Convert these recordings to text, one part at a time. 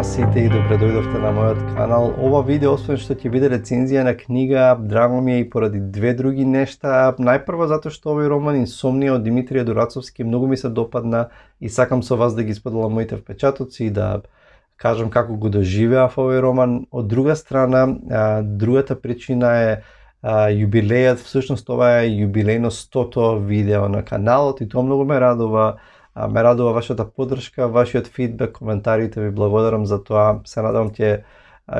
на сите и добре дојдовте на мојот канал. Ова видео, освен што ќе биде рецензија на книга, драго ми е и поради две други нешта. Најпрво затоа што овој роман Инсомнија од Димитрije Дурацовски многу ми се допадна и сакам со вас да ги споделам моите впечатоци и да кажам како го доживеав овој роман. Од друга страна, другата причина е јубилејот. Всушност ова е јубилејно 100-то видео на каналот и тоа многу ме радува. Ме радува вашата поддршка, вашиот фидбек, коментарите, ви благодарам за тоа. Се надам ќе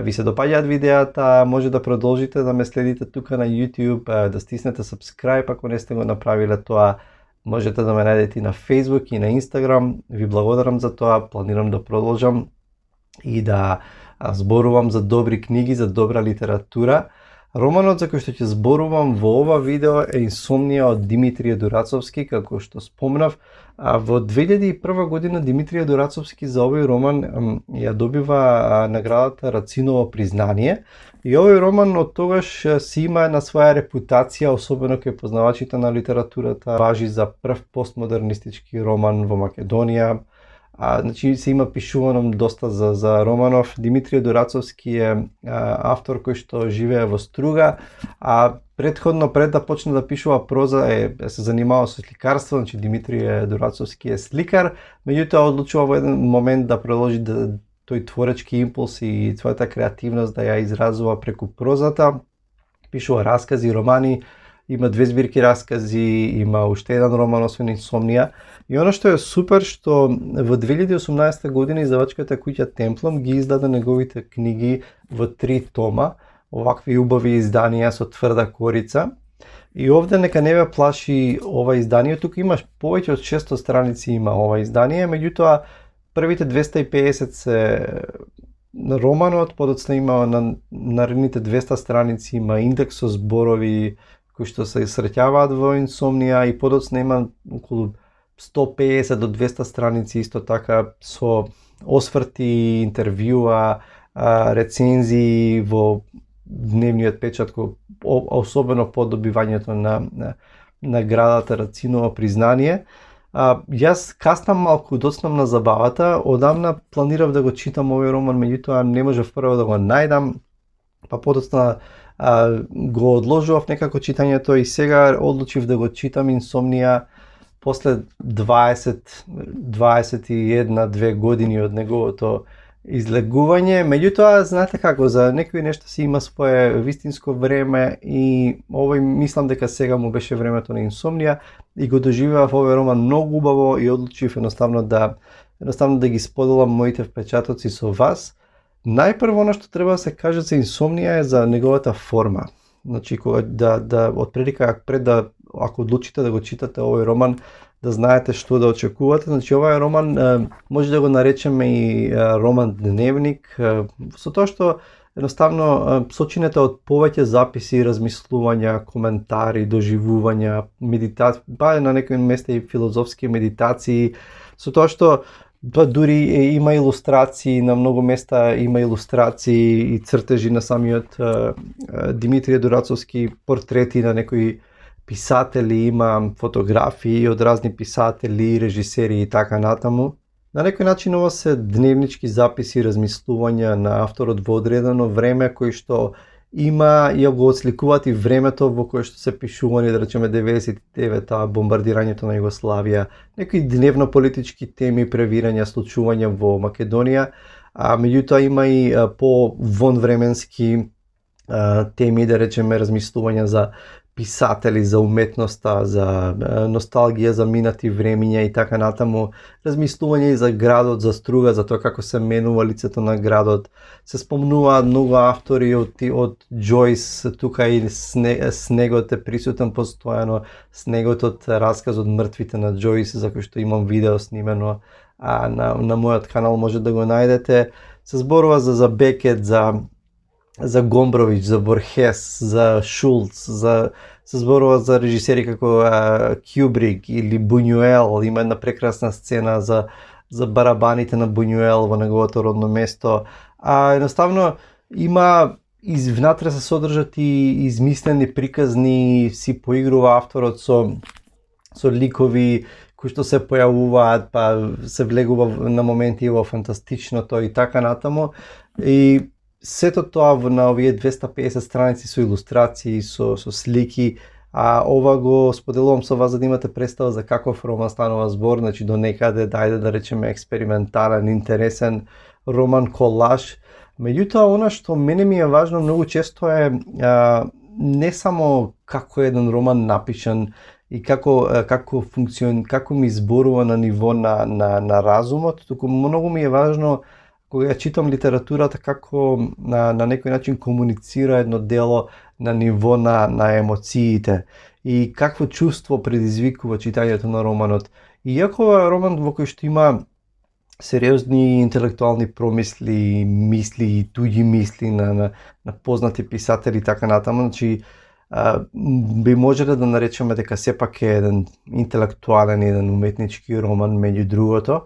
ви се допаѓаат видеата, може да продолжите да ме следите тука на YouTube, да стиснете subscribe ако не сте го направиле тоа. Можете да ме најдете и на Facebook и на Instagram. Ви благодарам за тоа, планирам да продолжам и да зборувам за добри книги, за добра литература. Романот за кој што ќе зборувам во ова видео е Инсомнија од Димитрije Дурацовски, како што спомнав. Во 2001 година Димитрije Дурацовски за овој роман ја добива наградата Рациново признание. И овој роман од тогаш си има една своја репутација, особено кај познавачите на литературата. Важи за прв постмодернистички роман во Македонија. Значи се има пишувано доста за романов. Димитрije Дурацовски е автор кој што живее во Струга, предходно пред да почне да пишува проза се занимава со сликарство, значи Димитрije Дурацовски е сликар, меѓутоа одлучува во еден момент да продолжи тој творечки импулс и својата креативност да ја изразува преку прозата. Пишува раскази, романи, има две збирки раскази, има уште еден роман освен Инсомнија. И оно што е супер што во 2018 година издавачката куќа Темплом ги издаде неговите книги во 3 тома, овакви убави изданија со тврда корица. И овде нека не ве плаши ова издание, тука имаш повеќе од 600 страници има ова издание, меѓутоа првите 250 се романот, подоцна има на наредните 200 страници има индекс со зборови кои што се среќаваат во Инсомнија и подоцна има околу 150 до 200 страници исто така со осврти, интервјуа, рецензии во дневниот печат, особено по добивањето на наградата Рациново признание. Јас каснам малку, доцнам на забавата, одамна планирав да го читам овој роман, меѓутоа не можев прво да го најдам, па подоцна го одложував некако читањето и сега одлучив да го читам Инсомнија после 21-2 години од неговото излегување. Меѓутоа, знаете како, за некои нешта си има свое вистинско време и овој мислам дека сега му беше времето на Инсомнија и го доживеав овој роман многу убаво и одлучив едноставно да ги споделам моите впечатоци со вас. Најпрво она што треба да се каже за Инсомнија е за неговата форма. Значи, кога отприлика ако одлучите да го читате овој роман, да знаете што да очекувате. Значи, овој роман може да го наречеме и роман дневник, со тоа што едноставно сочинете од повеќе записи, размислувања, коментари, доживувања, медитација, па на некои места и филозофски медитации, со тоа што дури има илустрации, на многу места има илустрации и цртежи на самиот Димитрije Дурацовски, портрети на некои писатели, има фотографии од разни писатели, режисери и така натаму. На некој начин ова се дневнички записи, размислувања на авторот во одредено време кој што има и го отсликуваат и времето во кое што се пишувани, да речеме 99-та, бомбардирањето на Југославија, некои дневно политички теми, превирања, случувања во Македонија, меѓутоа има и по вонвременски теми, да речеме размислувања за писатели, за уметноста, за носталгија за минати времиња и така натаму, размислување и за градот, за Струга, за тоа како се менува лицето на градот. Се спомнуваат многу автори од Джойс, тука и Снегот е присутен постојано, Снегот од расказ од мртвите на Джойс, за кој што имам видео снимено на мојот канал, може да го најдете. Се зборува за Бекет, за Гомбрович, за Борхес, за Шулц, се зборува за режисери како Кјубрик или Бунјуел. Има една прекрасна сцена за барабаните на Бунјуел во неговото родно место. Едноставно има внатре се содржат и измислени приказни, си поигрува авторот со ликови кои што се појавуваат, па се влегува на моменти во фантастичното и така натаму. И сето тоа на овие 250 страници со илустрации, со слики, а ова го споделувам со вас за да имате представа за каков роман станува збор, значи до некаде, дајде да речеме експериментален, интересен роман колаж. Меѓутоа, она што мене ми е важно многу често е не само како е еден роман напишан и како ми зборува на ниво на разумот, туку многу ми е важно кога ја читам литературата како на некој начин комуницира едно дело на ниво на емоциите и какво чувство предизвикува читањето на романот. Иако е роман во кој што има сериозни интелектуални промисли, мисли и туѓи мисли на познати писатели и така натаму, значи би можеле да наречеме дека сепак е еден интелектуален, еден уметнички роман меѓу другото.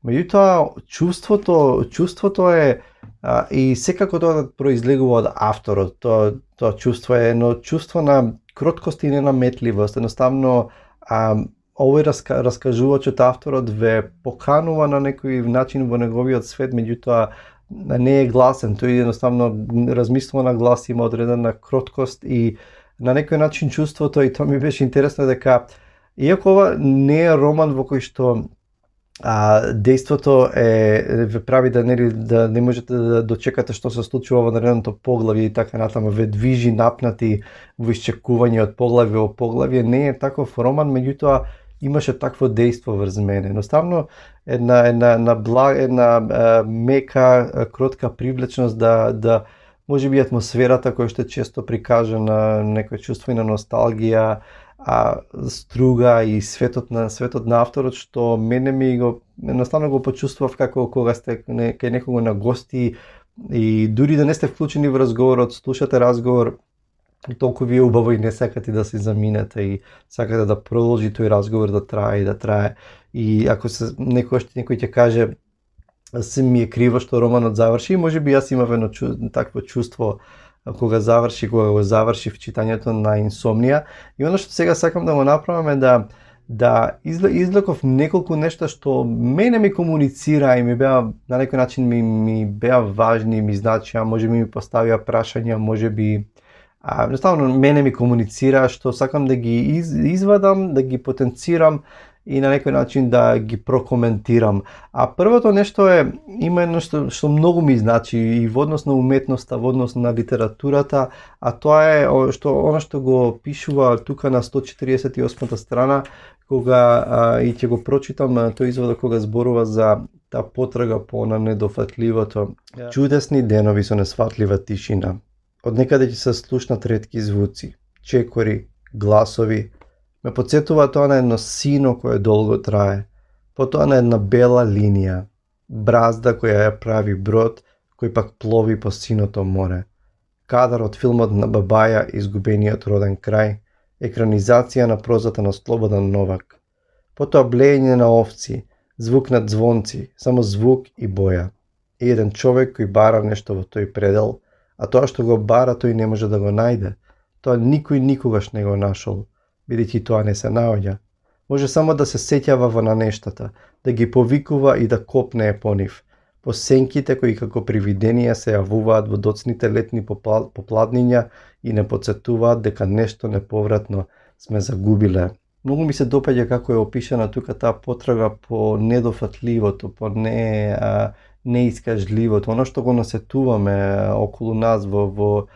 Меѓутоа, чувството е и секако тоа произлегува од авторот. Тоа чувство е едно чувство на кроткост и ненаметливост. Едноставно, овој раскажувачот, авторот ве поканува на некој начин во неговиот свет, меѓутоа не е гласен. Тој едноставно размислува на глас, има одредена кроткост и на некој начин чувството, и тоа ми беше интересно дека иако ова не е роман во кој што дејството ве прави да не можете да дочекате што се случува во наредното поглавје и така натаму, ве движи напнати во исчекување од поглавје во поглавје, не е таков роман, меѓутоа имаше такво дејство врз мене. Едноставно една мека, кротка привлечност да можеби атмосферата која што е често прикажана, некој чувство и на носталгија, струга и светот на авторот, што мене едноставно го почувствував како кога сте кај некого на гости и дури да не сте вклучени во разговорот, слушате разговор, толку ви е убаво и не сакате да се заминете и сакате да продолжи тој разговор да трае. И ако некој ќе каже се ми е криво што романот заврши, можеби јас имав едно такво чувство кога го завршив читањето на Инсомнија. И оно што сега сакам да го направам е да извлеков неколку нешта што мене ми комуницира и ми беа на некој начин ми беа важни, ми значеа, можеби ми поставија прашања, можеби едноставно мене ми комуницира, што сакам да ги извадам, да ги потенцирам и на некој начин да ги прокоментирам. А првото нешто има едно што многу ми значи и во однос на уметноста, во однос на литературата, а тоа е она што го пишува тука на 148-та страна, кога и ќе го прочитам тој изводок кога зборува за таа потрага по на недофатливото. Чудесни денови со несфатлива тишина. Од некаде ќе се слушнат ретки звуци, чекори, гласови. Ме подсетува тоа на едно сино кое долго трае, потоа на една бела линија, бразда која ја прави брод, кој пак плови по синото море. Кадар од филмот на Бабаја, Изгубениот роден крај, екранизација на прозата на Слободан Новак. Потоа блеење на овци, звук на звонци, само звук и боја. И еден човек кој бара нешто во тој предел, а тоа што го бара тој не може да го најде. Тоа никој никогаш не го нашол, бидејќи тоа не се наоѓа. Може само да се сеќава во нештата, да ги повикува и да копнее по нив, по сенките кои како привиденија се јавуваат во доцните летни попладниња и не подсетуваат дека нешто неповратно сме загубиле. Многу ми се допаѓа како е опишана тука таа потрага по недофатливото, по неискажливото, оно што го насетуваме околу нас во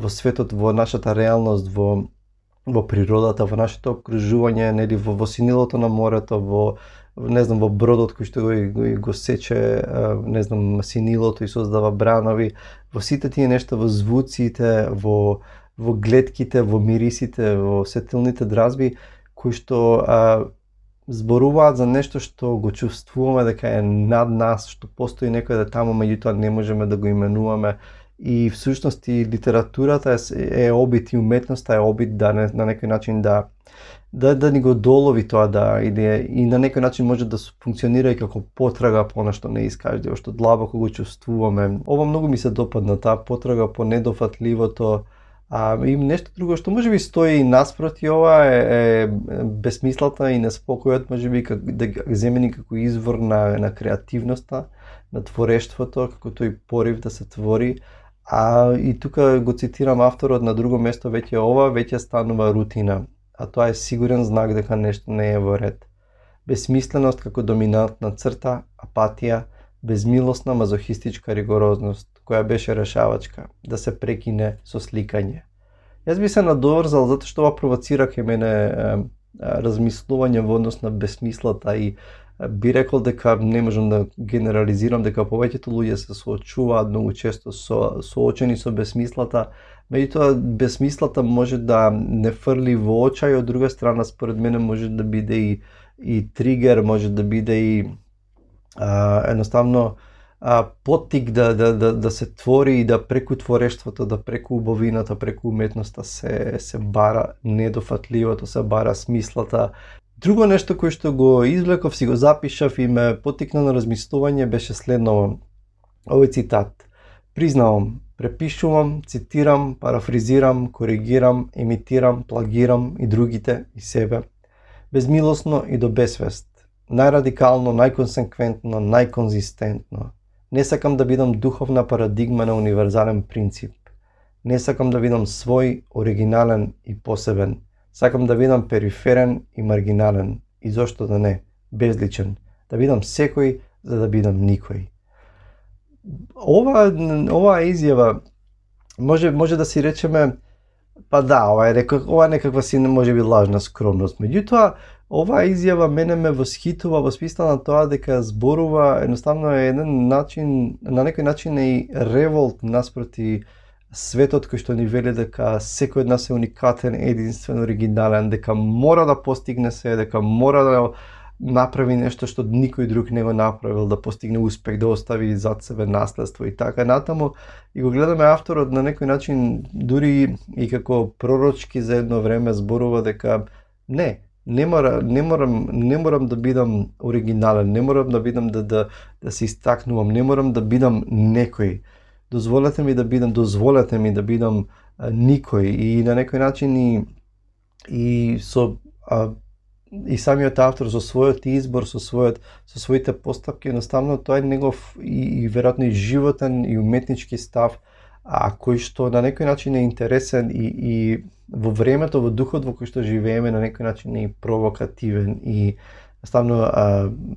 светот, во нашата реалност, во природата, во нашето окружување, нели во синилото на морето, во бродот кој што го сече, синилото и создава бранови, во сите тие нешта, во звуците, во глетките, во мирисите, во сетилните дразби, кои што зборуваат за нешто што го чувствуваме дека е над нас, што постои некаде таму, меѓутоа не можеме да го именуваме. И всушност и литературата е обид и уметноста е обид да на некој начин да ни го долови тоа и на некој начин може да функционира и како потрага по нешто неискажливо, што длабоко го чувствуваме. Ова многу ми се допадна, таа потрага по недофатливото, И нешто друго што можеби стои наспроти ова е безсмислата и неспокојот, можеби да ги земени како извор на креативноста, на творештвото, како тој порив да се твори. И тука го цитирам авторот на друго место, ова веќе станува рутина, а тоа е сигурен знак дека нешто не е во ред. Безсмисленост како доминантна црта, апатија, безмилосна мазохистичка ригорозност, која беше решавачка, да се прекине со сликање. Јас би се надоврзал затоа што ова провоцира кај мене размислување во однос на безсмислата и би рекол дека не можам да генерализирам дека повеќето луѓе се соочуваат многу често соочени со безсмислата, меѓутоа безсмислата може да не фрли во очај, од друга страна според мене може да биде и тригер, може да биде и едноставно поттик да се твори и да преку творештвото, да преку убавината, преку уметноста се бара недофатливото, се бара смислата. Друго нешто кое што го извлеков, си го запишав и ме поттикна на размислување беше следново. Овој цитат: признавам, препишувам, цитирам, парафризирам, коригирам, имитирам, плагирам и другите и себе, безмилосно и до безсвест, најрадикално, најконсеквентно, најконзистентно. Не сакам да бидам духовна парадигма на универзален принцип. Не сакам да бидам свој, оригинален и посебен. Сакам да бидам периферен и маргинален. И зошто да не, безличен. Да бидам секој, за да бидам никој. Ова изјава може да си речеме, па да, ова е некаква си може би лажна скромност. Меѓутоа, оваа изјава мене ме восхитува во смисла на тоа дека зборува едноставно е еден начин, на некој начин е и револт наспроти светот кој што ни вели дека секој од нас е уникатен, единствен, оригинален, дека мора да постигне се, дека мора да направи нешто што никој друг не го направил, да постигне успех, да остави зад себе наследство и така натаму. И го гледаме авторот на некој начин дури и како пророчки за едно време зборува дека не морам да бидам оригинален, не морам да бидам да се истакнувам, не морам да бидам некој. Дозволете ми да бидам никој и на некој начин и самиот автор со својот избор, со своите постапки, едноставно тоа е негов и веројатно и животен и уметнички став, кој што на некој начин е интересен и во времето, во духот во кој што живееме, на некој начин е и провокативен и ставно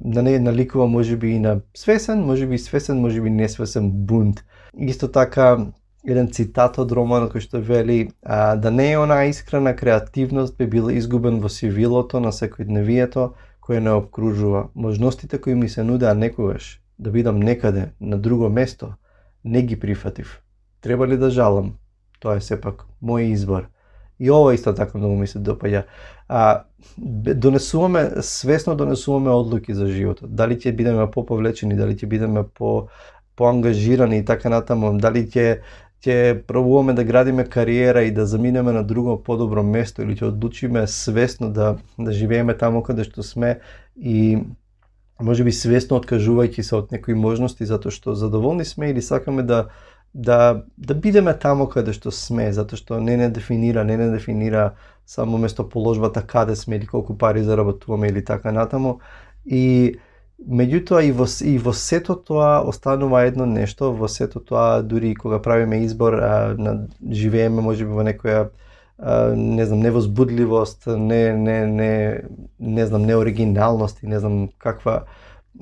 наликува можеби и на свесен, можеби несвесен бунт. Исто така, еден цитат од романот кој што вели да не е онаа искрена креативност би била изгубен во сивилото на секојдневието кое не обкружува. Можностите кои ми се нудеа некогаш да бидам некаде на друго место, не ги прифатив. Треба ли да жалам? Тоа е сепак мој избор. И ова исто така многу ми се допаѓа. Свесно донесуваме одлуки за животот. Дали ќе бидеме поповлечени, дали ќе бидеме поангажирани и така натаму, дали ќе пробуваме да градиме кариера и да заминеме на друго подобро место или ќе одлучиме свесно да живееме таму каде што сме и можеби свесно откажувајќи се од некои можности затоа што задоволни сме или сакаме да бидеме таму каде што сме, затоа што не дефинира само местоположбата каде сме или колку пари заработуваме или така натаму. И меѓутоа и во сето тоа останува едно нешто, во сето тоа дури кога правиме избор, живееме можеби во некоја невозбудливост, неоригиналност и не знам каква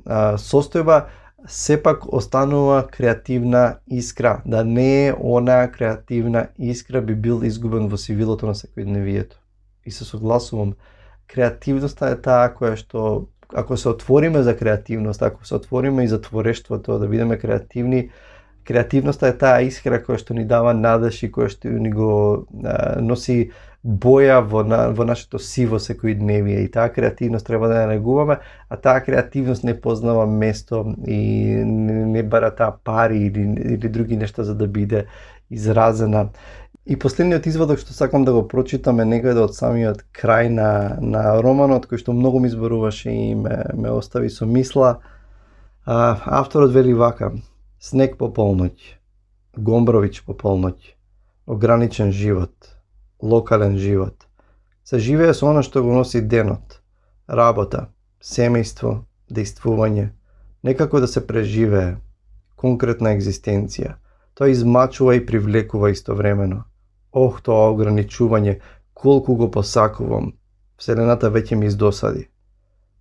состојба, сепак останува креативна искра. Да не е онаа креативна искра би бил изгубен во сивилото на секојдневието. И се согласувам, креативноста е таа која што ако се отвориме за креативност, ако се отвориме и за творештвото, да бидеме креативни, креативноста е таа искра која што ни дава надеж и која што ни го носи боја во нашето сиво секојдневие и таа креативност треба да ја негуваме, а таа креативност не познава место и не бара таа пари или други нешта за да биде изразена. И последниот изводок што сакам да го прочитам е некаде од самиот крај на романот, кој што многу ми зборуваше и ме остави со мисла. Авторот вели вака: снег по полноќ, Гомбровиќ по полноќ, ограничен живот, локален живот. Се живее со оно што го носи денот, работа, семејство, дејствување, некако да се преживее, конкретна екзистенција. Тоа измачува и привлекува истовремено. Ох, тоа ограничување, колку го посакувам. Вселената веќе ми издосади.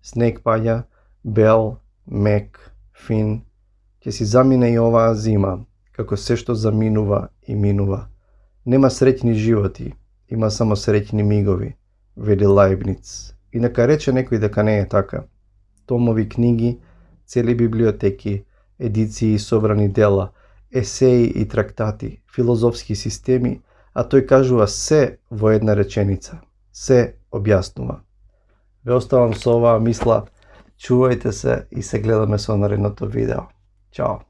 Снег паѓа, бел, мек, фин. Ќе си замине и оваа зима, како се што заминува и минува. Нема среќни животи, има само среќни мигови, вели Лајбниц. И нека рече некој дека не е така. Томови книги, цели библиотеки, едиции и собрани дела, есеи и трактати, филозофски системи, а тој кажува се во една реченица. Се објаснува. Ве оставам со оваа мисла, чувајте се и се гледаме со наредното видео. Чао!